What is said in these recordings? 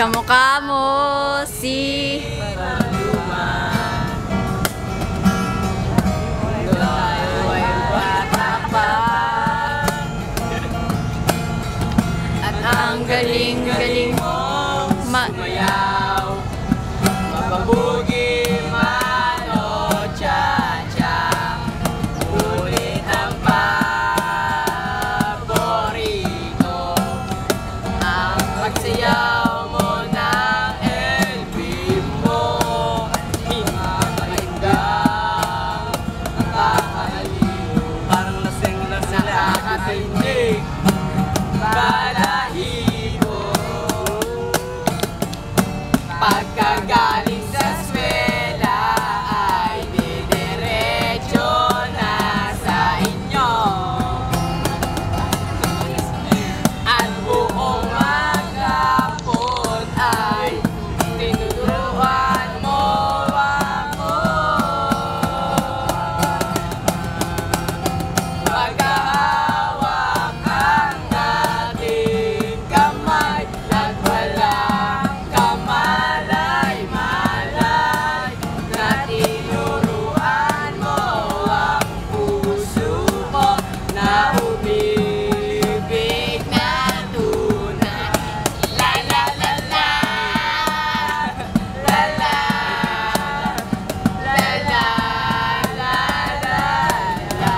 Kamukha mo si at ang galing-galing mong sumayaw, mapabugi man o cha-cha, ulit ang paborito, ang pagsayaw mo ng LB mo, hingapagandang nakakaliw, parang lasing na sila nakakatinig, balahibo. Pagkagaling sa eskwela ay didiretso na sa inyo, at buong maghapon ay tinuturuan mo ako. Maghahawak ang ating kamay at walang kamalay-malay, na tinuruan mo ang puso ko na umibig na tunay. La la la la, la la, la la, la la la.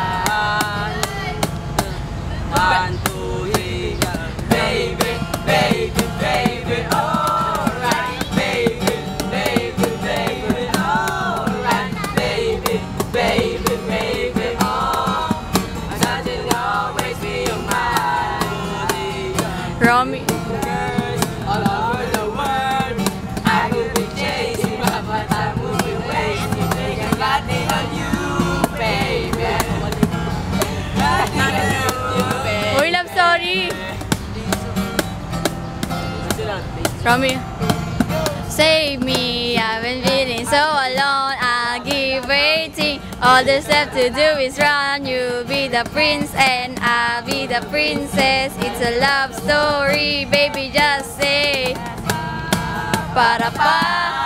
1, 2, 3, baby, baby, baby, alright, baby, baby, baby, alright, baby, baby, baby, oh, something always be on my body. Romy. Girls all over the world, I could be chasing, but I'm moving ways. You think I got it on you, baby. Got it on you, baby. Uy, love story. Romy. Save me, I've been feeling so alone. I'll keep waiting. All that's left to do is run. You'll be the prince and I'll be the princess. It's a love story, baby. Just say, para pa.